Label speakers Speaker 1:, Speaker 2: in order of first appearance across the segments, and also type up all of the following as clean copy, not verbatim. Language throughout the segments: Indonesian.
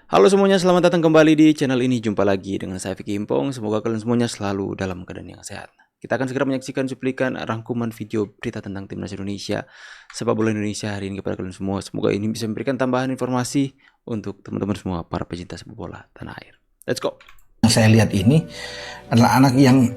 Speaker 1: Halo semuanya, selamat datang kembali di channel ini. Jumpa lagi dengan saya Vicky Impong. Semoga kalian semuanya selalu dalam keadaan yang sehat. Kita akan segera menyaksikan cuplikan rangkuman video berita tentang Timnas Indonesia, sepak bola Indonesia hari ini kepada kalian semua. Semoga ini bisa memberikan tambahan informasi untuk teman-teman semua para pecinta sepak bola tanah air. Let's go.
Speaker 2: Yang saya lihat ini adalah anak yang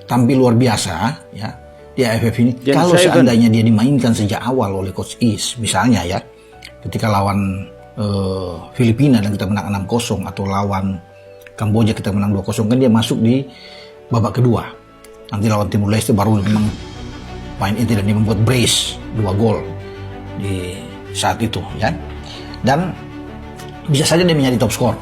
Speaker 2: tampil luar biasa ya di AFF ini. Kalau seandainya dia dimainkan sejak awal oleh Coach Is, misalnya ya, ketika lawan Filipina dan kita menang 6-0 atau lawan Kamboja kita menang 2-0, kan dia masuk di babak kedua. Nanti lawan Timur Leste baru memang main inti dan dia membuat brace 2 gol di saat itu ya. Dan bisa saja dia menjadi top skor.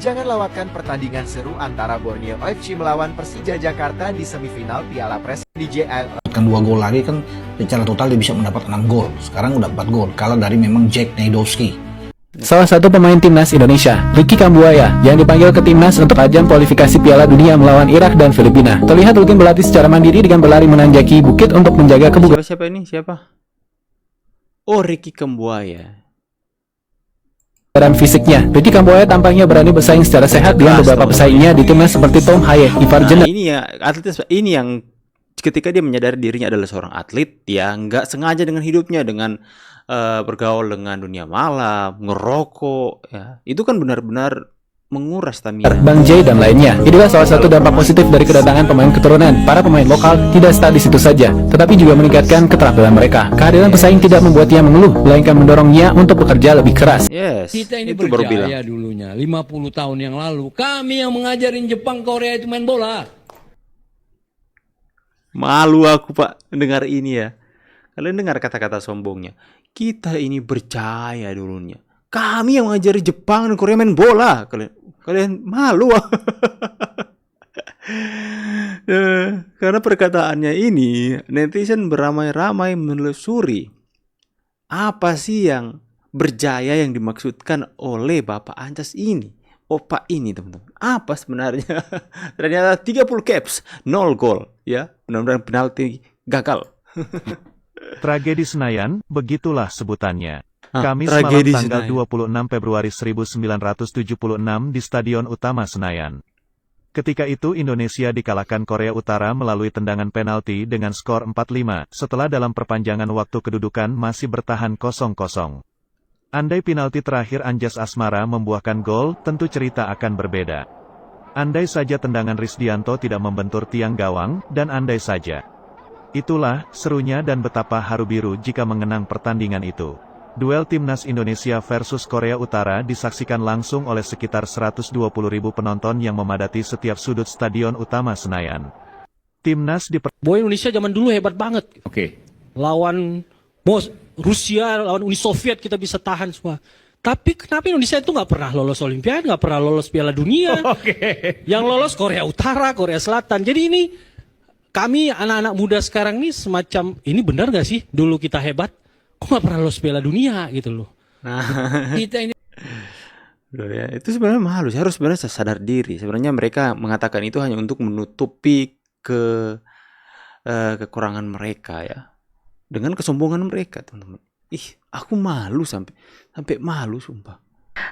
Speaker 3: Jangan lewatkan pertandingan seru antara Borneo FC melawan Persija Jakarta di semifinal Piala Presiden di JL.
Speaker 2: Kan 2 gol lagi kan secara total dia bisa mendapat 6 gol. Sekarang udah 4 gol kalah dari memang Jack Neidowski.
Speaker 4: Salah satu pemain timnas Indonesia, Ricky Kambuaya, yang dipanggil ke timnas untuk ajang kualifikasi Piala Dunia melawan Irak dan Filipina, terlihat rutin berlatih secara mandiri dengan berlari menanjaki bukit untuk menjaga kebugaran.
Speaker 1: Siapa ini? Siapa? Oh, Ricky Kambuaya.
Speaker 4: Fisiknya, Ricky Kambuaya tampaknya berani bersaing secara sehat dengan beberapa pesaingnya di timnas seperti Tom Haye, Ivar Jenner.
Speaker 1: Ini ya, atlet ini yang ketika dia menyadari dirinya adalah seorang atlet, ya nggak sengaja dengan hidupnya, dengan bergaul dengan dunia malam, ngerokok, ya itu kan benar-benar menguras stamina.
Speaker 4: Bang J dan lainnya. Inilah salah satu dampak positif dari kedatangan pemain keturunan. Para pemain lokal tidak stuck di situ saja, tetapi juga meningkatkan keterampilan mereka. Kehadiran pesaing tidak membuatnya mengeluh, melainkan mendorongnya untuk bekerja lebih keras.
Speaker 1: Yes,
Speaker 5: kita ini
Speaker 1: itu
Speaker 5: berjaya dulunya 50 tahun yang lalu. Kami yang mengajarin Jepang, Korea itu main bola.
Speaker 1: Malu aku Pak dengar ini ya. Kalian dengar kata-kata sombongnya. Kita ini berjaya dulunya. Kami yang mengajari Jepang dan Korea main bola. Kalian malu. Karena perkataannya ini, netizen beramai-ramai menelusuri apa sih yang berjaya yang dimaksudkan oleh Bapak Ancas ini. Opa ini teman-teman. Apa sebenarnya? Ternyata 30 caps, 0 gol ya. Mudah-mudahan penalti gagal.
Speaker 6: Tragedi Senayan, begitulah sebutannya. Kamis malam tanggal 26 Februari 1976 di Stadion Utama Senayan. Ketika itu Indonesia dikalahkan Korea Utara melalui tendangan penalti dengan skor 4-5 setelah dalam perpanjangan waktu kedudukan masih bertahan 0-0. Andai penalti terakhir Anjas Asmara membuahkan gol, tentu cerita akan berbeda. Andai saja tendangan Risdianto tidak membentur tiang gawang, dan andai saja. Itulah serunya dan betapa haru biru jika mengenang pertandingan itu. Duel Timnas Indonesia versus Korea Utara disaksikan langsung oleh sekitar 120.000 penonton yang memadati setiap sudut Stadion Utama Senayan. Timnas
Speaker 5: Bola Indonesia zaman dulu hebat banget. Oke. Lawan Rusia, lawan Uni Soviet kita bisa tahan semua. Tapi kenapa Indonesia itu nggak pernah lolos Olimpiade, nggak pernah lolos Piala Dunia? Yang lolos Korea Utara, Korea Selatan. Jadi ini kami anak-anak muda sekarang nih semacam, ini benar gak sih dulu kita hebat? Kok gak pernah lolos Piala Dunia gitu loh.
Speaker 1: Nah,
Speaker 5: kita ini
Speaker 1: ya, itu sebenarnya malu. Saya harus sebenarnya sadar diri. Sebenarnya mereka mengatakan itu hanya untuk menutupi kekurangan mereka ya. Dengan kesombongan mereka, teman-teman. Ih, aku malu sampai malu sumpah.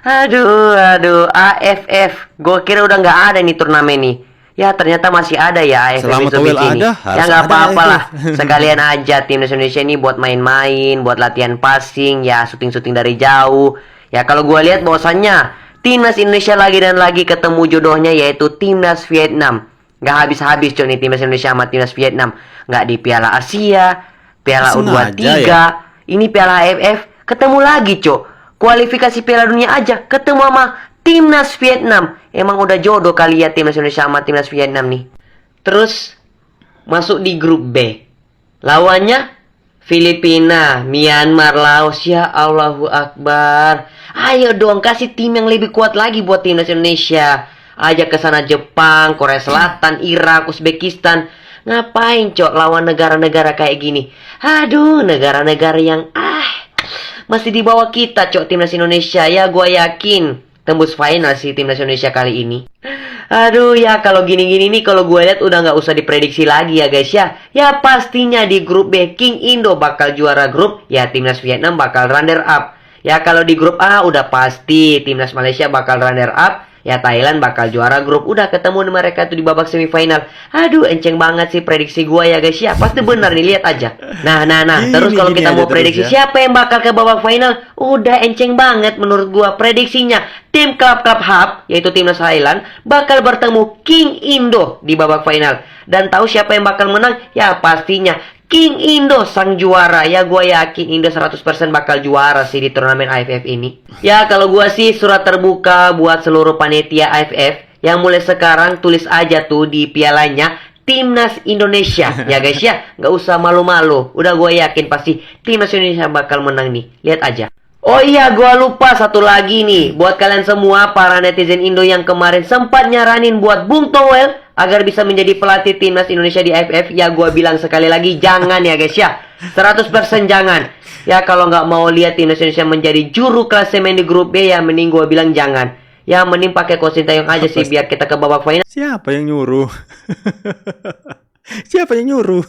Speaker 7: Aduh, AFF. Gue kira udah nggak ada nih turnamen nih. Ya ternyata masih ada ya AFF Mitsubishi ini. Ya nggak apa-apa lah. Sekalian aja timnas Indonesia ini buat main-main, buat latihan passing, ya syuting-syuting dari jauh. Ya kalau gue lihat bahwasannya timnas Indonesia lagi dan lagi ketemu jodohnya yaitu timnas Vietnam. Nggak habis-habis cuy nih timnas Indonesia sama timnas Vietnam. Nggak di Piala Asia, Piala U23, ya? Ini Piala AFF, ketemu lagi cuy. Kualifikasi Piala Dunia aja ketemu sama timnas Vietnam. Emang udah jodoh kali ya timnas Indonesia sama timnas Vietnam nih. Terus masuk di grup B. Lawannya Filipina, Myanmar, Laos. Ya Allahu Akbar. Ayo dong kasih tim yang lebih kuat lagi buat timnas Indonesia. Ajak ke sana Jepang, Korea Selatan, Irak, Uzbekistan. Ngapain cok lawan negara-negara kayak gini? Aduh, negara-negara yang masih di bawah kita cok timnas Indonesia. Ya gua yakin tembus final sih timnas Indonesia kali ini. Aduh ya kalau gini-gini nih kalau gue lihat udah nggak usah diprediksi lagi ya guys ya. Ya pastinya di grup B King Indo bakal juara grup, ya timnas Vietnam bakal runner up. Ya kalau di grup A udah pasti timnas Malaysia bakal runner up. Ya Thailand bakal juara grup. Udah ketemu mereka tuh di babak semifinal. Aduh enceng banget sih prediksi gua ya guys ya. Pasti benar nih, lihat aja. Nah. Terus kalau kita mau prediksi siapa yang bakal ke babak final, udah enceng banget menurut gua prediksinya. Tim Club Hub, yaitu timnas Thailand, bakal bertemu King Indo di babak final. Dan tahu siapa yang bakal menang? Ya pastinya King Indo sang juara. Ya gue yakin Indo 100% bakal juara sih di turnamen AFF ini. Ya kalau gue sih surat terbuka buat seluruh panitia AFF. Yang mulai sekarang tulis aja tuh di pialanya Timnas Indonesia. Ya guys ya, nggak usah malu-malu. Udah gue yakin pasti Timnas Indonesia bakal menang nih. Lihat aja. Oh iya, gue lupa satu lagi nih. Buat kalian semua para netizen Indo yang kemarin sempat nyaranin buat Bung Towel agar bisa menjadi pelatih timnas Indonesia di AFF, ya gue bilang sekali lagi jangan ya guys ya. 100% jangan. Ya kalau nggak mau lihat timnas Indonesia menjadi juru klasemen di grup B, ya mending gue bilang jangan. Ya mending pakai Coach Sintayong aja sih biar kita ke babak final.
Speaker 1: Siapa yang nyuruh? Siapa yang nyuruh?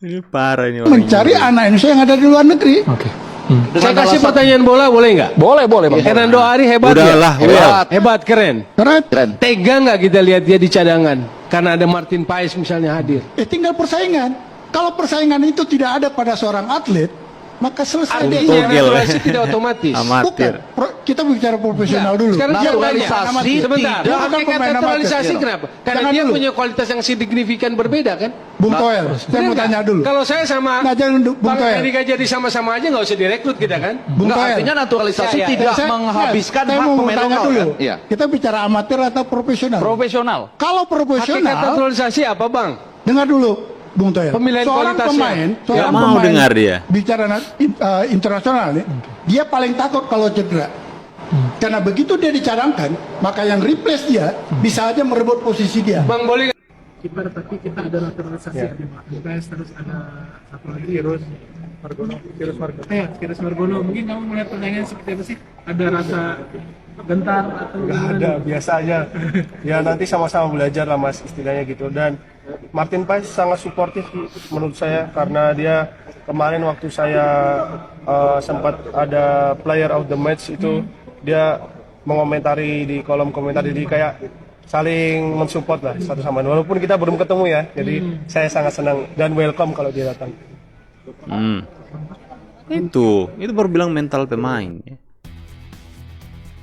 Speaker 1: Ini parah ini orang.
Speaker 8: Mencari anak Indonesia yang ada di luar negeri.
Speaker 5: Oke. Saya kasih pertanyaan bola, boleh nggak?
Speaker 8: Boleh, Bang.
Speaker 5: Hernando Ari hebat
Speaker 1: Udahlah,
Speaker 5: hebat, keren.
Speaker 8: Keren.
Speaker 5: Tega nggak kita lihat dia di cadangan? Karena ada Martin Paes misalnya hadir.
Speaker 8: Tinggal persaingan. Kalau persaingan itu tidak ada pada seorang atlet, maka selesai dia.
Speaker 5: Naturalisasi tidak otomatis.
Speaker 1: Amatir.
Speaker 8: Kita bicara profesional dulu.
Speaker 5: Sekarang dia
Speaker 8: naturalisasi
Speaker 5: sebentar.
Speaker 8: dia bukan
Speaker 5: Pakai kata
Speaker 8: pemain
Speaker 5: naturalisasi
Speaker 8: amatir.
Speaker 5: kenapa? Karena
Speaker 8: Jangan
Speaker 5: dia
Speaker 8: dulu.
Speaker 5: punya kualitas yang signifikan berbeda kan?
Speaker 8: Bung Toel, saya mau tanya dulu.
Speaker 5: Kalau saya sama
Speaker 8: Nah, jangan Bung
Speaker 5: Bang
Speaker 8: Toel.
Speaker 5: Erika jadi sama-sama aja nggak usah direkrut kita kan?
Speaker 8: Bung Toel.
Speaker 9: Artinya naturalisasi tidak menghabiskan
Speaker 8: saya
Speaker 9: hak
Speaker 8: mau
Speaker 9: pemain
Speaker 8: tanya
Speaker 9: lokal
Speaker 8: dulu.
Speaker 9: kan? Iya.
Speaker 8: Kita bicara amatir atau profesional?
Speaker 9: Profesional.
Speaker 8: Kalau
Speaker 5: Hakikat
Speaker 8: profesional,
Speaker 5: naturalisasi apa bang?
Speaker 8: dengar dulu, Bung Toel.
Speaker 5: Pemilihan
Speaker 8: seorang
Speaker 5: kualitasnya.
Speaker 8: pemain,
Speaker 1: Nggak mau dengar dia.
Speaker 8: Bicara internasional nih, dia paling takut kalau cedera. Karena begitu dia dicadangkan, maka yang replace dia bisa aja merebut posisi dia.
Speaker 5: Bang boleh
Speaker 10: kiper tapi kita ada naturalisasi ada Marquez, terus ada satu lagi virus Margono. Mungkin kamu melihat pertandingan seperti apa sih? Ada rasa gentar atau
Speaker 11: nggak ada, biasa aja. Ya nanti sama-sama belajar lah mas, istilahnya gitu. Dan Martin Paes sangat suportif menurut saya, karena dia kemarin waktu saya sempat ada player of the match itu dia mengomentari di kolom komentar, jadi kayak saling mensupport lah satu sama lain. Walaupun kita belum ketemu ya, jadi saya sangat senang dan welcome kalau dia datang.
Speaker 1: Itu baru bilang mental pemain.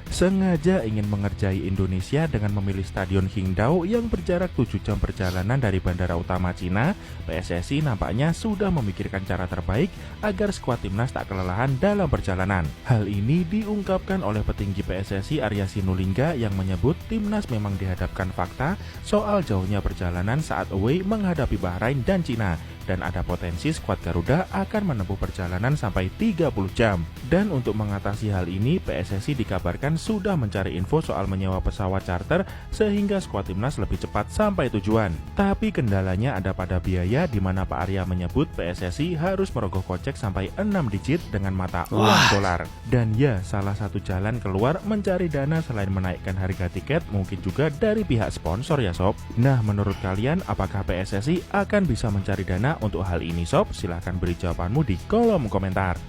Speaker 6: Sengaja ingin mengerjai Indonesia dengan memilih Stadion Qingdao yang berjarak 7 jam perjalanan dari bandara utama Cina, PSSI nampaknya sudah memikirkan cara terbaik agar skuad timnas tak kelelahan dalam perjalanan. Hal ini diungkapkan oleh petinggi PSSI Arya Sinulinga yang menyebut timnas memang dihadapkan fakta soal jauhnya perjalanan saat away menghadapi Bahrain dan Cina, dan ada potensi skuad Garuda akan menempuh perjalanan sampai 30 jam. Dan untuk mengatasi hal ini, PSSI dikabarkan sudah mencari info soal menyewa pesawat charter sehingga skuad timnas lebih cepat sampai tujuan. Tapi kendalanya ada pada biaya, di mana Pak Arya menyebut PSSI harus merogoh kocek sampai 6 digit dengan mata uang dolar. Dan ya, salah satu jalan keluar mencari dana selain menaikkan harga tiket mungkin juga dari pihak sponsor ya sob. Nah, menurut kalian apakah PSSI akan bisa mencari dana untuk hal ini sob? Silahkan beri jawabanmu di kolom komentar.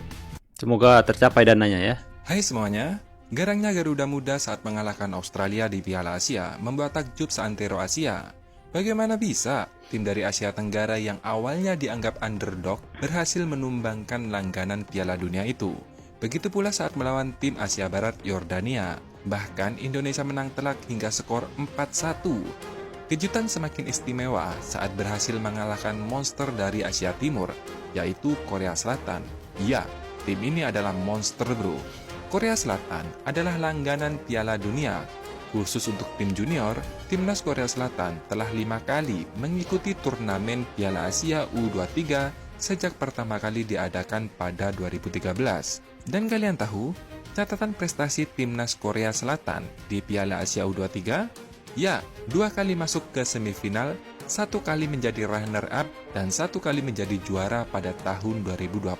Speaker 1: Semoga tercapai dananya ya.
Speaker 12: Hai semuanya, garangnya Garuda Muda saat mengalahkan Australia di Piala Asia membuat takjub seantero Asia. Bagaimana bisa tim dari Asia Tenggara yang awalnya dianggap underdog berhasil menumbangkan langganan Piala Dunia itu? Begitu pula saat melawan tim Asia Barat Yordania. Bahkan Indonesia menang telak hingga skor 4-1. Kejutan semakin istimewa saat berhasil mengalahkan monster dari Asia Timur, yaitu Korea Selatan. Ya, tim ini adalah monster bro. Korea Selatan adalah langganan Piala Dunia. Khusus untuk tim junior, timnas Korea Selatan telah 5 kali mengikuti turnamen Piala Asia U23 sejak pertama kali diadakan pada 2013. Dan kalian tahu catatan prestasi timnas Korea Selatan di Piala Asia U23? Ya, 2 kali masuk ke semifinal, 1 kali menjadi runner-up, dan 1 kali menjadi juara pada tahun 2020.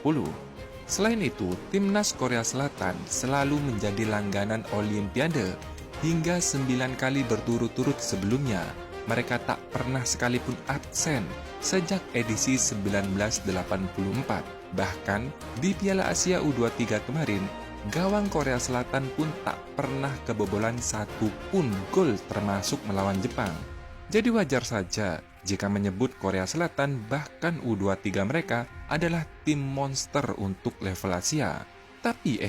Speaker 12: Selain itu, timnas Korea Selatan selalu menjadi langganan Olimpiade. Hingga 9 kali berturut-turut sebelumnya, mereka tak pernah sekalipun absen sejak edisi 1984. Bahkan di Piala Asia U23 kemarin, gawang Korea Selatan pun tak pernah kebobolan satu pun gol termasuk melawan Jepang. Jadi wajar saja jika menyebut Korea Selatan bahkan U23 mereka adalah tim monster untuk level Asia. Tapi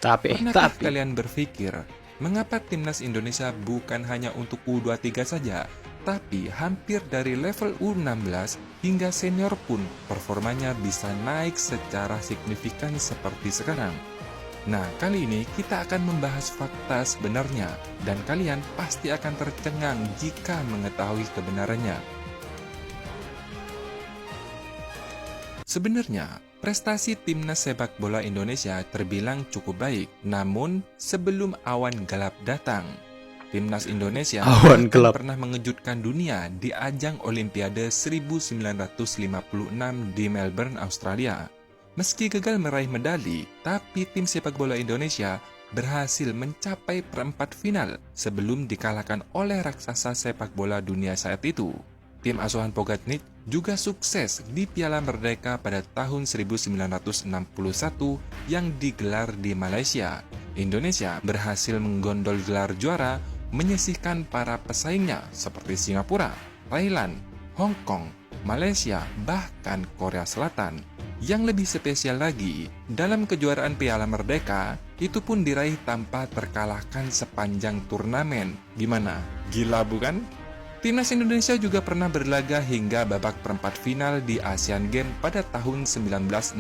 Speaker 12: pernahkah kalian berpikir mengapa timnas Indonesia bukan hanya untuk U23 saja, tapi hampir dari level U16 hingga senior pun performanya bisa naik secara signifikan seperti sekarang? Nah, kali ini kita akan membahas fakta sebenarnya, dan kalian pasti akan tercengang jika mengetahui kebenarannya. Sebenarnya, prestasi timnas sepak bola Indonesia terbilang cukup baik, namun sebelum awan gelap datang, timnas Indonesia pernah mengejutkan dunia di ajang Olimpiade 1956 di Melbourne, Australia. Meski gagal meraih medali, tapi tim sepak bola Indonesia berhasil mencapai perempat final sebelum dikalahkan oleh raksasa sepak bola dunia saat itu. Tim asuhan Pogatnik juga sukses di Piala Merdeka pada tahun 1961 yang digelar di Malaysia. Indonesia berhasil menggondol gelar juara, menyisihkan para pesaingnya seperti Singapura, Thailand, Hong Kong, Malaysia, bahkan Korea Selatan. Yang lebih spesial lagi, dalam kejuaraan Piala Merdeka, itu pun diraih tanpa terkalahkan sepanjang turnamen. Gimana? Gila bukan? Timnas Indonesia juga pernah berlaga hingga babak perempat final di Asian Games pada tahun 1966.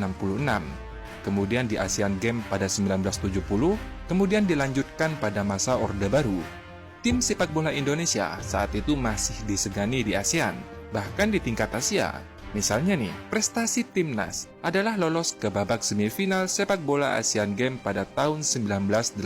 Speaker 12: Kemudian di Asian Games pada 1970, kemudian dilanjutkan pada masa Orde Baru. Tim sepak bola Indonesia saat itu masih disegani di ASEAN, bahkan di tingkat Asia. Misalnya nih, prestasi timnas adalah lolos ke babak semifinal sepak bola Asian Games pada tahun 1986.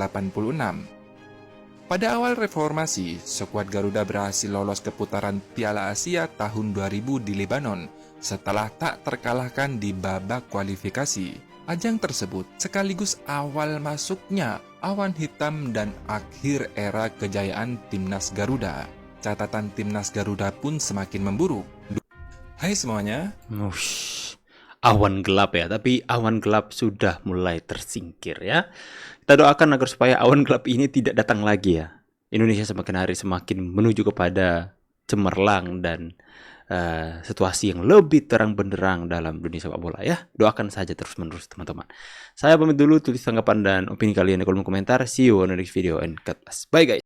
Speaker 12: Pada awal reformasi, skuad Garuda berhasil lolos ke putaran Piala Asia tahun 2000 di Lebanon setelah tak terkalahkan di babak kualifikasi. Ajang tersebut sekaligus awal masuknya awan hitam dan akhir era kejayaan timnas Garuda. Catatan timnas Garuda pun semakin memburuk. Hai semuanya.
Speaker 1: Awan gelap ya, tapi awan gelap sudah mulai tersingkir ya. Kita doakan agar supaya awan gelap ini tidak datang lagi ya. Indonesia semakin hari semakin menuju kepada cemerlang dan situasi yang lebih terang benderang dalam dunia sepak bola ya. Doakan saja terus menerus teman-teman. Saya pamit dulu, tulis tanggapan dan opini kalian di kolom komentar. See you on the next video and God bless. Bye guys.